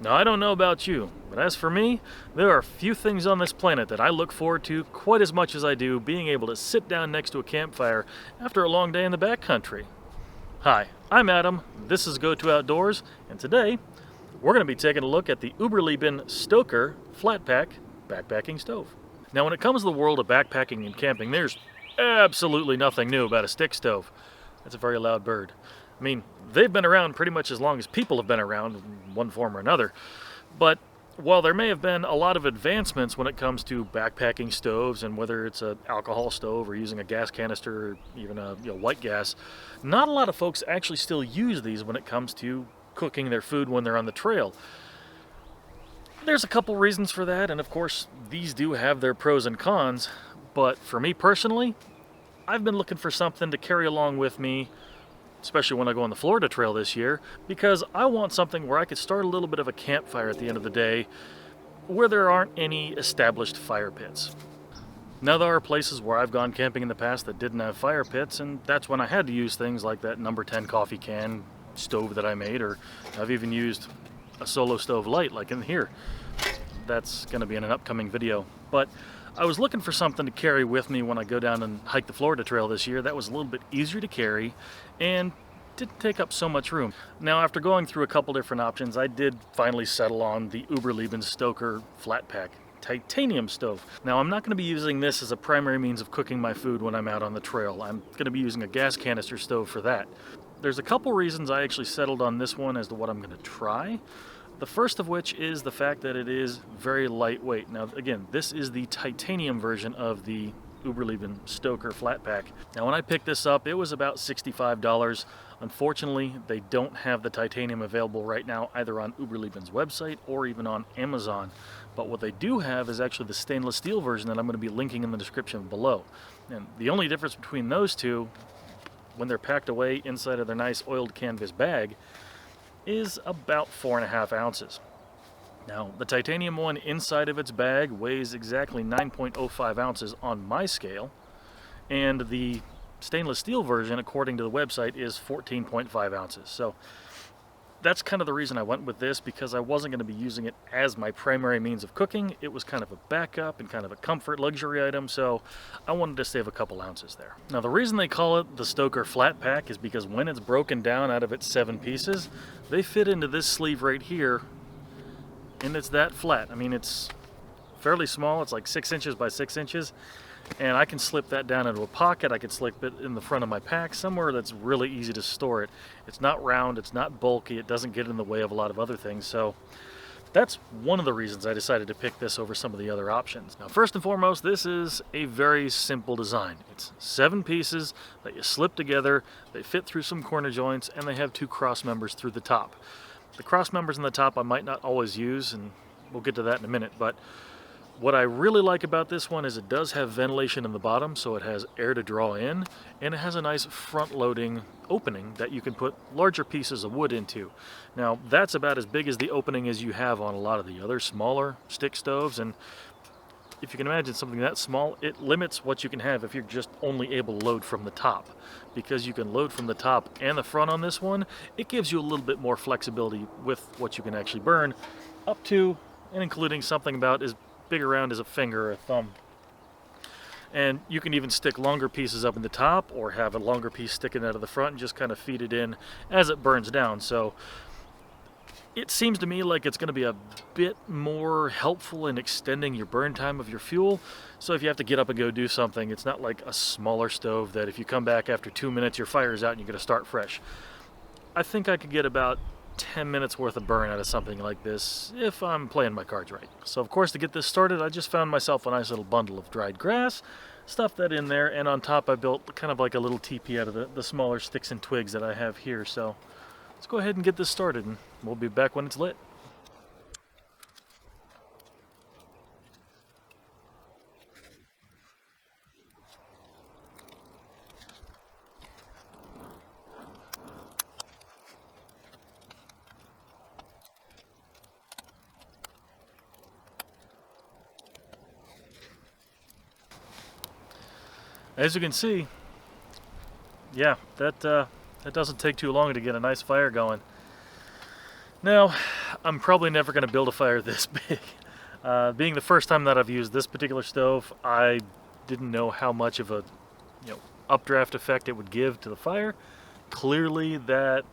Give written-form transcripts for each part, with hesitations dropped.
Now, I don't know about you, but as for me, there are few things on this planet that I look forward to quite as much as I do being able to sit down next to a campfire after a long day in the backcountry. Hi, I'm Adam, this is Go To Outdoors, and today we're going to be taking a look at the Uberleben Stoker Flatpack backpacking stove. Now, when it comes to the world of backpacking and camping, there's absolutely nothing new about a stick stove. That's a very loud bird. I mean, they've been around pretty much as long as people have been around in one form or another. But while there may have been a lot of advancements when it comes to backpacking stoves, and whether it's an alcohol stove or using a gas canister or even a white gas, not a lot of folks actually still use these when it comes to cooking their food when they're on the trail. There's a couple reasons for that, and of course these do have their pros and cons, but for me personally, I've been looking for something to carry along with me, especially when I go on the Florida Trail this year, because I want something where I could start a little bit of a campfire at the end of the day where there aren't any established fire pits. Now, there are places where I've gone camping in the past that didn't have fire pits, and that's when I had to use things like that number 10 coffee can stove that I made, or I've even used a solo stove light like in here. That's going to be in an upcoming video. But I was looking for something to carry with me when I go down and hike the Florida Trail this year that was a little bit easier to carry and didn't take up so much room. Now, after going through a couple different options, I did finally settle on the Uberleben Stoker Flatpack titanium stove. Now, I'm not going to be using this as a primary means of cooking my food when I'm out on the trail. I'm going to be using a gas canister stove for that. There's a couple reasons I actually settled on this one as to what I'm going to try. The first of which is the fact that it is very lightweight. Now, again, this is the titanium version of the Uberleben Stoker Flatpack. Now, when I picked this up, it was about $65. Unfortunately, they don't have the titanium available right now, either on Uberleben's website or even on Amazon. But what they do have is actually the stainless steel version that I'm going to be linking in the description below. And the only difference between those two, when they're packed away inside of their nice oiled canvas bag, is about 4.5 ounces. Now, the titanium one inside of its bag weighs exactly 9.05 ounces on my scale, and the stainless steel version, according to the website, is 14.5 ounces. So that's kind of the reason I went with this, because I wasn't going to be using it as my primary means of cooking. It was kind of a backup and kind of a comfort luxury item, so I wanted to save a couple ounces there. Now, the reason they call it the Stoker Flatpack is because when it's broken down out of its 7 pieces, they fit into this sleeve right here, and it's that flat. I mean, it's fairly small. It's like 6 inches by 6 inches. And I can slip that down into a pocket. I can slip it in the front of my pack, somewhere that's really easy to store it. It's not round, it's not bulky, it doesn't get in the way of a lot of other things. So that's one of the reasons I decided to pick this over some of the other options. Now, first and foremost, this is a very simple design. It's 7 pieces that you slip together, they fit through some corner joints, and they have 2 cross members through the top. The cross members in the top I might not always use, and we'll get to that in a minute, but what I really like about this one is it does have ventilation in the bottom, so it has air to draw in, and it has a nice front-loading opening that you can put larger pieces of wood into. Now, that's about as big as the opening as you have on a lot of the other smaller stick stoves, and if you can imagine something that small, it limits what you can have if you're just only able to load from the top. Because you can load from the top and the front on this one, it gives you a little bit more flexibility with what you can actually burn, up to and including something about as big around as a finger or a thumb. And you can even stick longer pieces up in the top, or have a longer piece sticking out of the front and just kind of feed it in as it burns down. So it seems to me like it's going to be a bit more helpful in extending your burn time of your fuel. So if you have to get up and go do something, it's not like a smaller stove that if you come back after 2 minutes your fire's out and you're going to start fresh. I think I could get about 10 minutes worth of burn out of something like this if I'm playing my cards right. So of course, to get this started, I just found myself a nice little bundle of dried grass, stuffed that in there, and on top I built kind of like a little teepee out of the smaller sticks and twigs that I have here. So let's go ahead and get this started, and we'll be back when it's lit. As you can see, yeah, that doesn't take too long to get a nice fire going. Now, I'm probably never going to build a fire this big. Being the first time that I've used this particular stove, I didn't know how much of a updraft effect it would give to the fire. Clearly that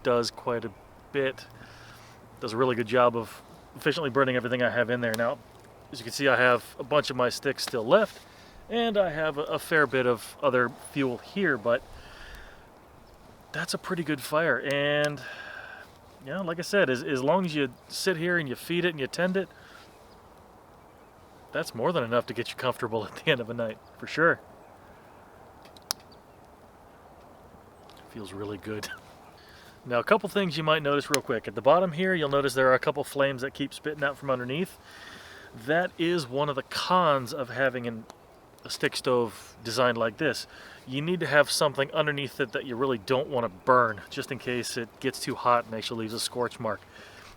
does quite a bit. Does a really good job of efficiently burning everything I have in there. Now, as you can see, I have a bunch of my sticks still left, and I have a fair bit of other fuel here, but that's a pretty good fire. And like I said, as long as you sit here and you feed it and you tend it, that's more than enough to get you comfortable at the end of a night, for sure. Feels really good. Now, a couple things you might notice real quick. At the bottom here, you'll notice there are a couple flames that keep spitting out from underneath. That is one of the cons of having a stick stove designed like this. You need to have something underneath it that you really don't want to burn, just in case it gets too hot and actually leaves a scorch mark.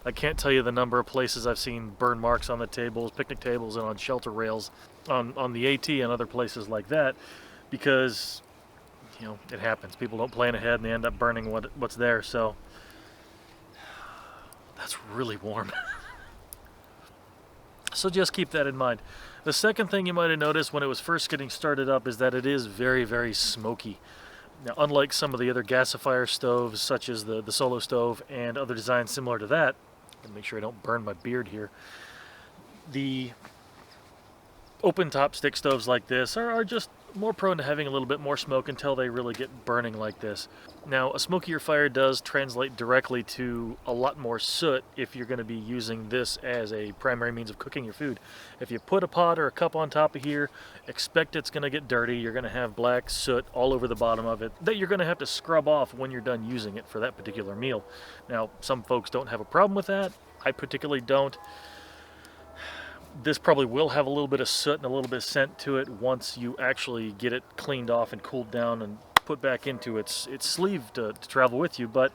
I can't tell you the number of places I've seen burn marks on the tables, picnic tables, and on shelter rails, on the AT and other places like that, because it happens. People don't plan ahead and they end up burning what's there. So that's really warm. So just keep that in mind. The second thing you might have noticed when it was first getting started up is that it is very, very smoky. Now, unlike some of the other gasifier stoves, such as the Solo stove and other designs similar to that, and make sure I don't burn my beard here, the open top stick stoves like this are just more prone to having a little bit more smoke until they really get burning like this. Now, a smokier fire does translate directly to a lot more soot if you're going to be using this as a primary means of cooking your food. If you put a pot or a cup on top of here, expect it's going to get dirty. You're going to have black soot all over the bottom of it that you're going to have to scrub off when you're done using it for that particular meal. Now, some folks don't have a problem with that. I particularly don't. This probably will have a little bit of soot and a little bit of scent to it once you actually get it cleaned off and cooled down and put back into its sleeve to travel with you, but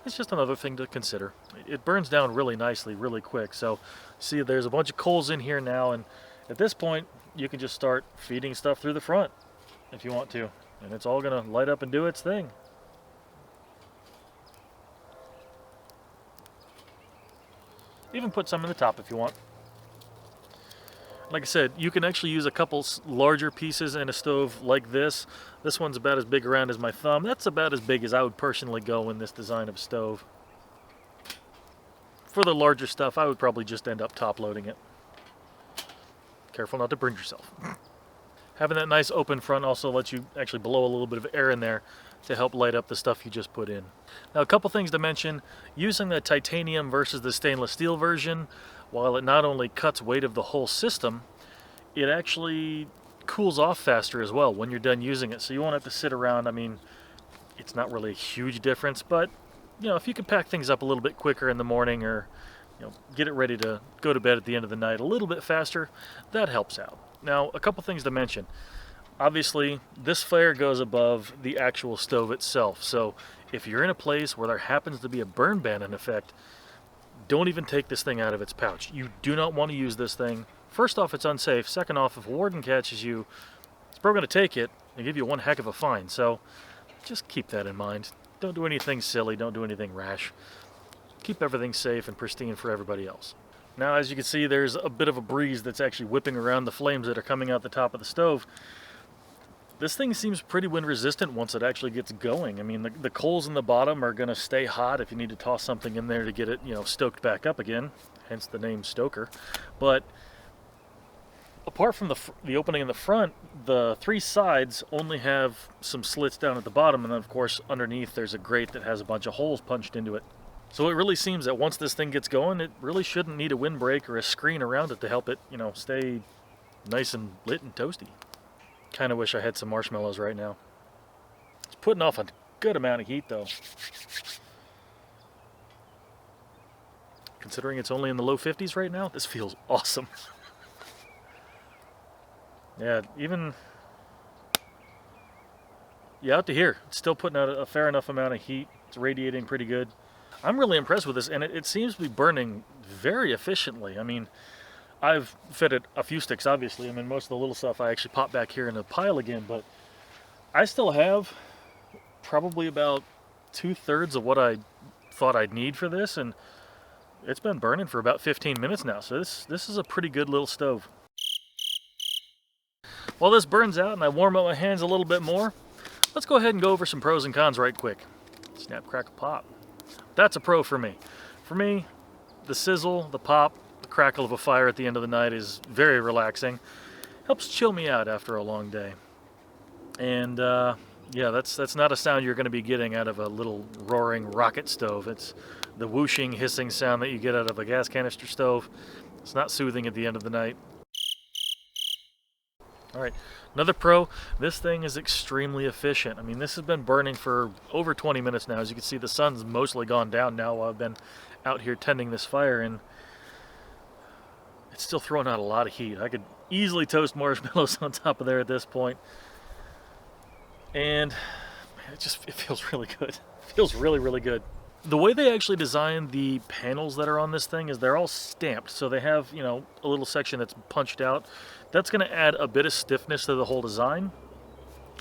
it's just another thing to consider. It burns down really nicely, really quick. So see, there's a bunch of coals in here now, and at this point you can just start feeding stuff through the front if you want to, and it's all gonna light up and do its thing. Even put some in the top if you want. Like I said, you can actually use a couple larger pieces in a stove like this. This one's about as big around as my thumb. That's about as big as I would personally go in this design of stove. For the larger stuff, I would probably just end up top loading it. Careful not to burn yourself. Having that nice open front also lets you actually blow a little bit of air in there to help light up the stuff you just put in. Now, a couple things to mention. Using the titanium versus the stainless steel version, while it not only cuts weight of the whole system, it actually cools off faster as well when you're done using it. So you won't have to sit around. I mean, it's not really a huge difference, but if you can pack things up a little bit quicker in the morning, or get it ready to go to bed at the end of the night a little bit faster, that helps out. Now, a couple things to mention. Obviously, this fire goes above the actual stove itself. So if you're in a place where there happens to be a burn ban in effect, don't even take this thing out of its pouch. You do not want to use this thing. First off, it's unsafe. Second off, if a warden catches you, it's probably going to take it and give you one heck of a fine. So just keep that in mind. Don't do anything silly. Don't do anything rash. Keep everything safe and pristine for everybody else. Now, as you can see, there's a bit of a breeze that's actually whipping around the flames that are coming out the top of the stove. This thing seems pretty wind resistant once it actually gets going. I mean, the coals in the bottom are going to stay hot if you need to toss something in there to get it, stoked back up again, hence the name Stoker. But apart from the opening in the front, the three sides only have some slits down at the bottom, and then of course underneath there's a grate that has a bunch of holes punched into it. So it really seems that once this thing gets going, it really shouldn't need a windbreak or a screen around it to help it, stay nice and lit and toasty. Kind of wish I had some marshmallows right now. It's putting off a good amount of heat though. Considering it's only in the low 50s right now, this feels awesome. Yeah, out to here, it's still putting out a fair enough amount of heat. It's radiating pretty good. I'm really impressed with this, and it seems to be burning very efficiently. I mean, I've fed it a few sticks, obviously. I mean, most of the little stuff I actually pop back here in a pile again, but I still have probably about 2/3 of what I thought I'd need for this, and it's been burning for about 15 minutes now, so this is a pretty good little stove. While this burns out and I warm up my hands a little bit more, let's go ahead and go over some pros and cons right quick. Snap, crackle, pop. That's a pro for me. For me, the sizzle, the pop, the crackle of a fire at the end of the night is very relaxing. Helps chill me out after a long day. And yeah, that's not a sound you're going to be getting out of a little roaring rocket stove. It's the whooshing, hissing sound that you get out of a gas canister stove. It's not soothing at the end of the night. All right, another pro, this thing is extremely efficient. I mean, this has been burning for over 20 minutes now. As you can see, the sun's mostly gone down now while I've been out here tending this fire, and it's still throwing out a lot of heat. I could easily toast marshmallows on top of there at this point. And man, it feels really good. It feels really, really good. The way they actually designed the panels that are on this thing is they're all stamped. So they have, you know, a little section that's punched out. That's going to add a bit of stiffness to the whole design.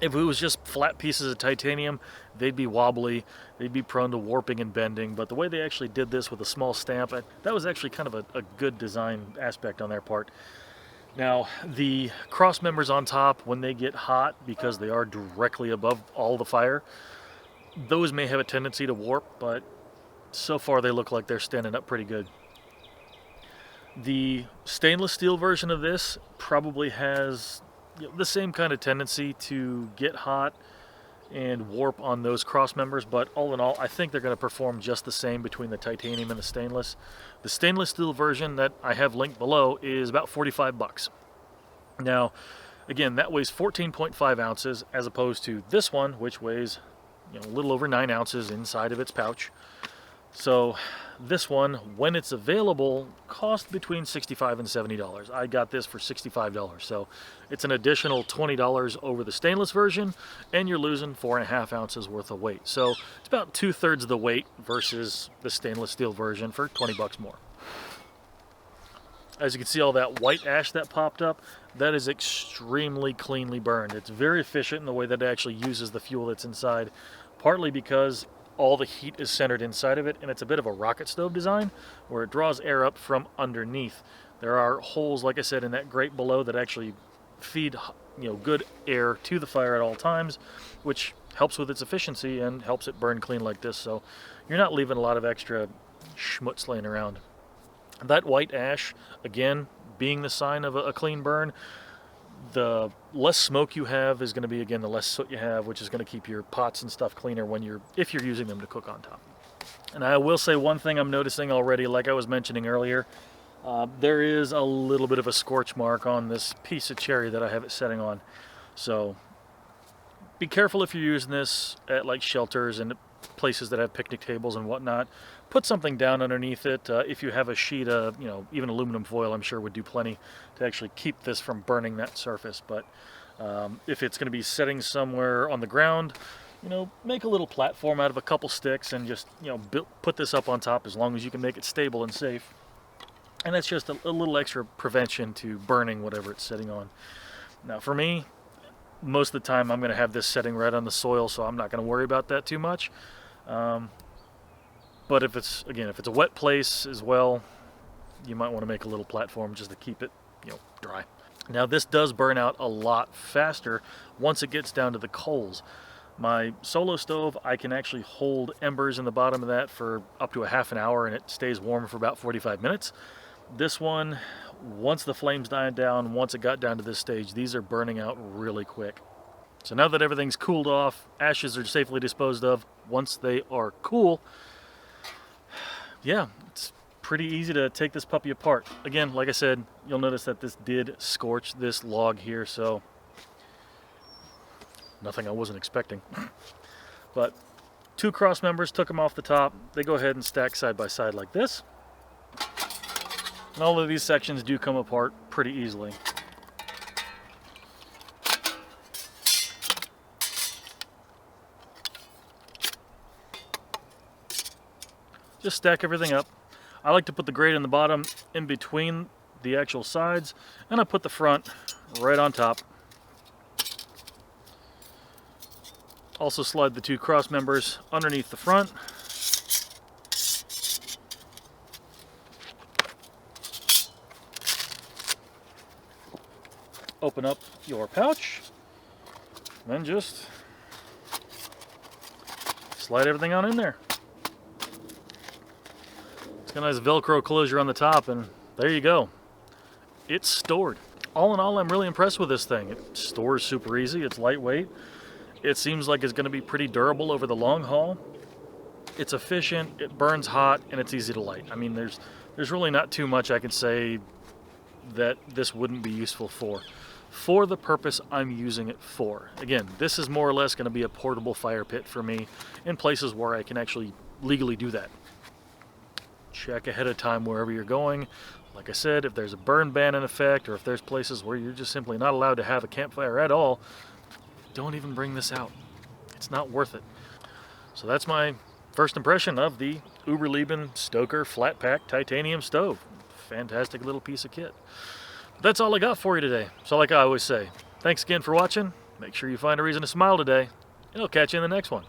If it was just flat pieces of titanium, they'd be wobbly, they'd be prone to warping and bending. But the way they actually did this with a small stamp, that was actually kind of a good design aspect on their part. Now, the cross members on top, when they get hot, because they are directly above all the fire, those may have a tendency to warp, but so far they look like they're standing up pretty good. The stainless steel version of this probably has, you know, the same kind of tendency to get hot and warp on those cross members, but all in all, I think they're going to perform just the same between the titanium and the stainless. The stainless steel version that I have linked below is about 45 bucks. Now, again, that weighs 14.5 ounces as opposed to this one, which weighs, you know, a little over 9 ounces inside of its pouch. So this one, when it's available, costs between $65 and $70. I got this for $65, so it's an additional $20 over the stainless version, and you're losing 4.5 ounces worth of weight. So it's about 2/3 of the weight versus the stainless steel version for 20 bucks more. As you can see, all that white ash that popped up, that is extremely cleanly burned. It's very efficient in the way that it actually uses the fuel that's inside, partly because all the heat is centered inside of it, and it's a bit of a rocket stove design where it draws air up from underneath. There are holes, like I said, in that grate below that actually feed, you know, good air to the fire at all times, which helps with its efficiency and helps it burn clean like this. So you're not leaving a lot of extra schmutz laying around. That white ash, again, being the sign of a clean burn, the less smoke you have is going to be, again, the less soot you have, which is going to keep your pots and stuff cleaner if you're using them to cook on top. And I will say one thing I'm noticing already, like I was mentioning earlier, there is a little bit of a scorch mark on this piece of cherry that I have it setting on. So be careful if you're using this at like shelters and places that have picnic tables and whatnot. Put something down underneath it. If you have a sheet of, you know, even aluminum foil, I'm sure would do plenty to actually keep this from burning that surface. But if it's going to be setting somewhere on the ground, you know, make a little platform out of a couple sticks and just, you know, put this up on top as long as you can make it stable and safe. And that's just a little extra prevention to burning whatever it's sitting on. Now, for me, most of the time I'm going to have this setting right on the soil, so I'm not going to worry about that too much. But if it's a wet place as well, you might want to make a little platform just to keep it, you know, dry. Now, this does burn out a lot faster once it gets down to the coals. My solo stove, I can actually hold embers in the bottom of that for up to a half an hour, and it stays warm for about 45 minutes. This one, once the flames died down, once it got down to this stage, these are burning out really quick. So now that everything's cooled off, ashes are safely disposed of. Once they are cool, yeah, it's pretty easy to take this puppy apart. Again, like I said, you'll notice that this did scorch this log here, so nothing I wasn't expecting. But 2 cross members, took them off the top. They go ahead and stack side by side like this. And all of these sections do come apart pretty easily. Just stack everything up. I like to put the grate in the bottom in between the actual sides, and I put the front right on top. Also slide the 2 cross members underneath the front, open up your pouch, and then just slide everything on in there. It's got a nice Velcro closure on the top, and there you go. It's stored. All in all, I'm really impressed with this thing. It stores super easy, it's lightweight. It seems like it's going to be pretty durable over the long haul. It's efficient, it burns hot, and it's easy to light. I mean, there's really not too much I can say that this wouldn't be useful for the purpose I'm using it for. Again, this is more or less going to be a portable fire pit for me in places where I can actually legally do that. Check ahead of time wherever you're going. Like I said, if there's a burn ban in effect, or if there's places where you're just simply not allowed to have a campfire at all, don't even bring this out. It's not worth it. So that's my first impression of the Uberleben Stoker Flatpack titanium stove. Fantastic little piece of kit. But that's all I got for you today. So like I always say, thanks again for watching. Make sure you find a reason to smile today, and I'll catch you in the next one.